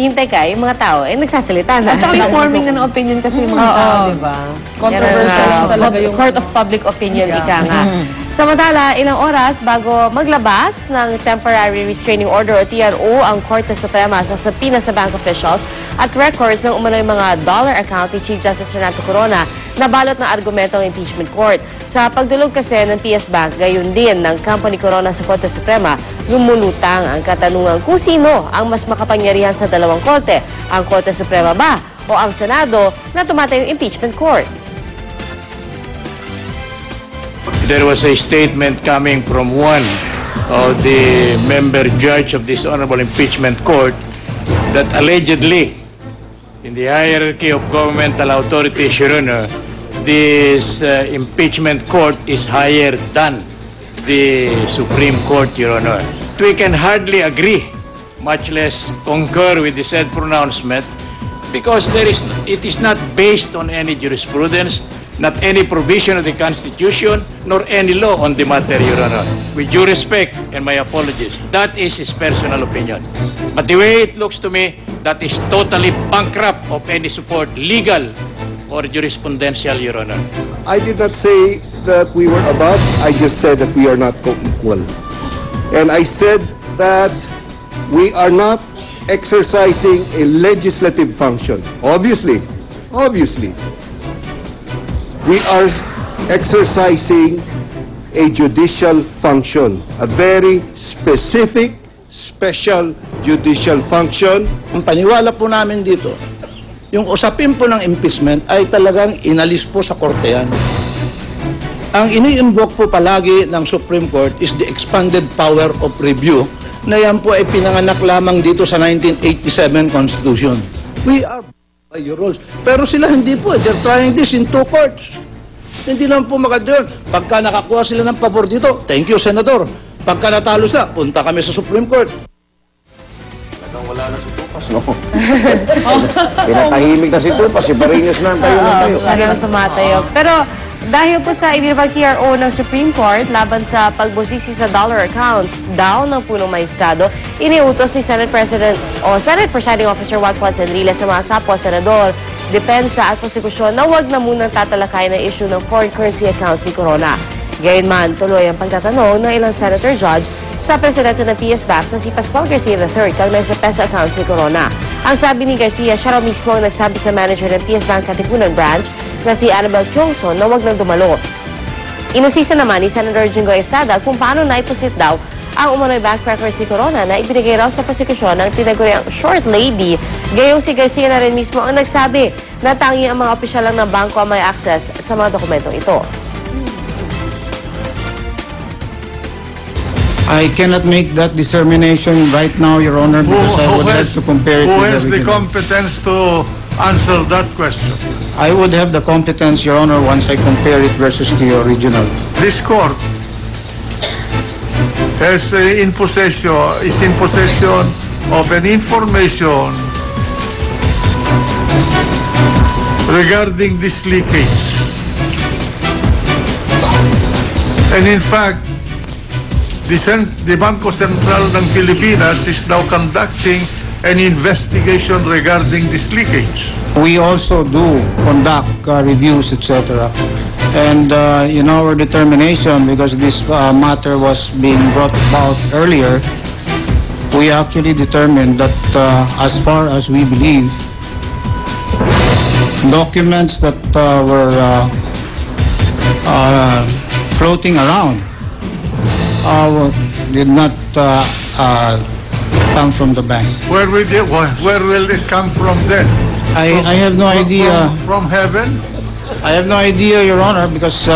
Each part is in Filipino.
naghihintay ka, yung mga tao, nagsasalita na. At saka informing na ng opinion kasi yung mga tao, di ba? Controversial talaga yung Court of Public Opinion, ika nga. Samantala, ilang oras bago maglabas ng Temporary Restraining Order o TRO ang Korte Suprema sa subpoena sa bank officials at records ng umano'y mga dollar account ni Chief Justice Renato Corona na balot ng argumento ng impeachment court. Sa pagdulog kasi ng PS Bank, gayon din ng Company Corona sa Korte Suprema, lumulutang ang katanungan kung sino ang mas makapangyarihan sa dalawang korte, ang Korte Suprema ba o ang Senado na tumatayong impeachment court. There was a statement coming from one of the member judge of this Honorable Impeachment Court that allegedly, in the hierarchy of governmental authorities, Your Honor, this impeachment court is higher than the Supreme Court, Your Honor. We can hardly agree, much less concur with the said pronouncement, because it is not based on any jurisprudence, not any provision of the Constitution, nor any law on the matter, Your Honor. With due respect and my apologies, that is his personal opinion. But the way it looks to me, that is totally bankrupt of any support, legal or jurisprudential, Your Honor. I did not say that we were above. I just said that we are not co-equal. And I said that we are not exercising a legislative function. Obviously, we are exercising a judicial function, a very specific, special judicial function. Ang paniwala po namin dito, yung usapin po ng impeachment ay talagang inalis po sa korte yan. Ang ini-invoke po palagi ng Supreme Court is the expanded power of review na yan po ay pinanganak lamang dito sa 1987 Constitution. We are by your rules. Pero sila hindi po. They're trying this in two courts. Hindi lang po makadyon. Pagka nakakuha sila ng pabor dito, thank you, Senator. Pagka natalo sila, punta kami sa Supreme Court. Wala na si Tupas, no? Pinatahimik na si Tupas, si Barinas na tayo na tayo. Sana sumatayo. Pero dahil po sa ibinabang TRO ng Supreme Court laban sa pagbusisi sa dollar accounts daw ng punong maestrado, iniutos ni Senate President o Senate Presiding Officer Juan Ponce Enrile sa mga kapwa senador, depensa at prosekusyon na huwag na munang tatalakay ng issue ng foreign currency accounts ni Corona. Gayunman, tuloy ang pagtatanong ng ilang senator judge sa presidente ng PS Bank na si Pascual Garcia III kaugnay sa peso accounts ni Corona. Ang sabi ni Garcia, siya raw mismo ang nagsabi sa manager ng PS Bank Katipunan Branch na si Annabel Kyongson na huwag nang dumalo. Inusisa naman ni Senator Jingo Estrada kung paano naipuslit daw ang umano'y bank records ni Corona na ibinigay raw sa prosekusyon ng tinaguriang short lady. Gayong si Garcia na rin mismo ang nagsabi na tangi ang mga opisyal lang ng bangko ang may access sa mga dokumentong ito. I cannot make that determination right now, Your Honor, because I would have to compare it with the Who has the original. competence to answer that question? I would have the competence, Your Honor, once I compare it versus the original. This court is in possession of an information regarding this leakage. And in fact, the Bangko Sentral ng Pilipinas is now conducting an investigation regarding this leakage. We also do conduct reviews, etc. And in our determination, because this matter was being brought about earlier, we actually determined that as far as we believe, documents that were floating around did not come from the bank. Where will it come from then? I have no idea. From heaven? I have no idea, Your Honor, because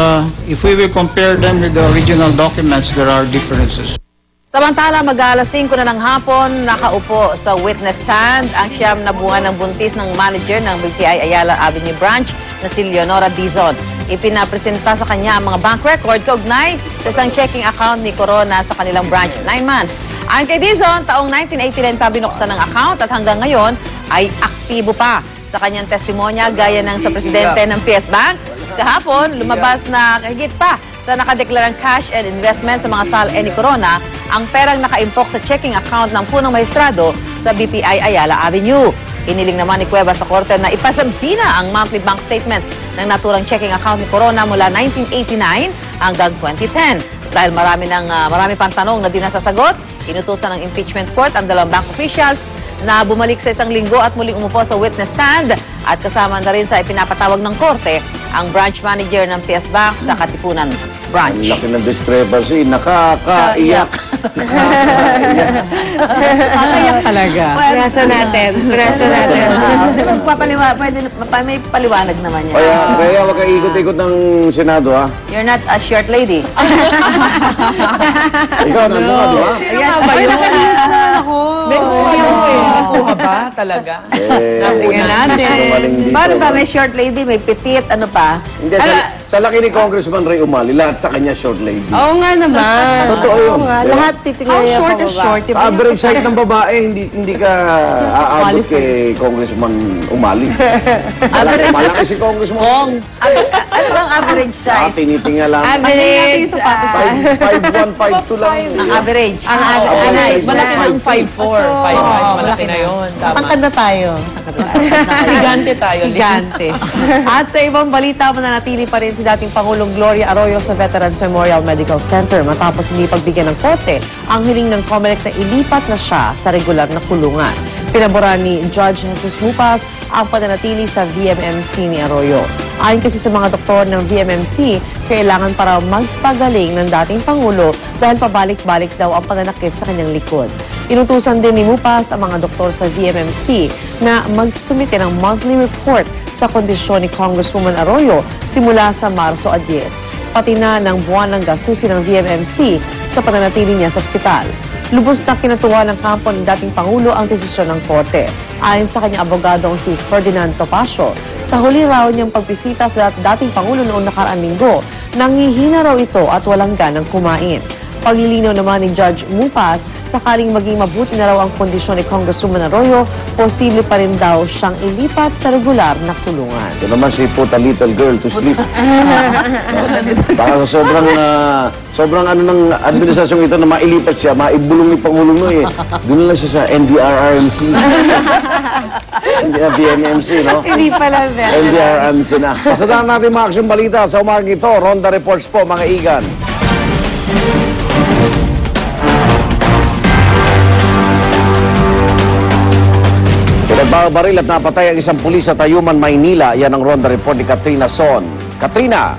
if we will compare them with the original documents, there are differences. Samantala, mag-alas 5 na ng hapon, nakaupo sa witness stand ang siyam na buwan ng buntis ng manager ng BPI Ayala Avenue Branch na si Leonora Dizon. Ipinapresenta sa kanya ang mga bank record kaugnay sa isang checking account ni Corona sa kanilang branch 9 months. Ang kay Dizon, taong 1989 pa binuksan ng account at hanggang ngayon ay aktibo pa. Sa kanyang testimonya, gaya ng sa presidente ng PS Bank, kahapon lumabas na higit pa sa nakadeklarang cash and investment sa mga SALE ni Corona ang perang nakaimpok sa checking account ng punong maestrado sa BPI Ayala Avenue. Iniling naman ni Cuevas sa korte na ipasampina ang monthly bank statements ng naturang checking account ni Corona mula 1989 hanggang 2010. Dahil marami pang tanong na di nasasagot, inutusan ng impeachment court ang dalawang bank officials na bumalik sa isang linggo at muling umupo sa witness stand at kasama na rin sa ipinapatawag ng korte ang branch manager ng PS Bank sa Katipunan Branch. Ang laki ng discrepancy. Nakakaiyak. Kakayak talaga. Pinasa natin. May paliwanag naman yan. Kaya wag kang ikot-ikot ng Senado, ha? You're not a short lady. Ikaw, nandun ka, di ba? Sino nga ba yun? Ako. Nakuha ba talaga? Tingnan natin. Paano ba may short lady, may petit, ano pa? Hindi, sa laki ni Congressman Ray Umali, lahat sa kanya short lady. Oo nga naman. Totoo yun. Oo nga, lahat titingnan How niya short pababa. is short? Diba? Average height ng babae, hindi ka aabot kay Congressman Umali. Malaki si Congressman. Ano bang average size? Tinitingnan lang. Tingnan natin yung sapatos. 5'1", 5'2" lang. Ang average. Ang average. Malaki ng 5'4", 5'5", malaki na yun. Tangkad na tayo. Higante tayo. Higante. At sa ibang balita, mananatili pa rin si dating Pangulong Gloria Arroyo sa Veterans Memorial Medical Center matapos hindi pagbigyan ng korte ang hiling ng COMELEC na ilipat na siya sa regular na kulungan. Pinabura ni Judge Jesus Mupas ang pananatili sa VMMC ni Arroyo. Ayon kasi sa mga doktor ng VMMC, kailangan para magpagaling ng dating Pangulo dahil pabalik-balik daw ang pananakit sa kanyang likod. Inutusan din ni Mupas ang mga doktor sa VMMC na magsumite ng monthly report sa kondisyon ni Congresswoman Arroyo simula sa Marso 10, pati na ng buwan ng gastusin ng VMMC sa pananatili niya sa ospital. Lubos na kinatuwa ng kampo ng dating Pangulo ang desisyon ng korte. Ayon sa kanyang abogadong si Ferdinand Topacio, sa huli raw niyang pagbisita sa dating Pangulo noong nakaraang linggo, nanghihina raw ito at walang ganang kumain. Paglilinaw naman ni Judge Mupas, sakaling maging mabuti na raw ang kondisyon ni Congresswoman Arroyo, posible pa rin daw siyang ilipat sa regular na kulungan. Ito naman si put a little girl to sleep. Baka sa sobrang ano ng administrasyong ito na mailipat siya, maibulong ni Pangulong no eh. Doon lang siya sa NDRRMC. BMMC, no? Hindi pala NDRRMC na. Pasadahan natin mga aksyon balita sa umagang ito. Ronda Reports po, mga igan. Pinagbabaril at napatay ang isang pulis sa Tayuman, Maynila. Yan ang Ronda Report ni Katrina Son. Katrina!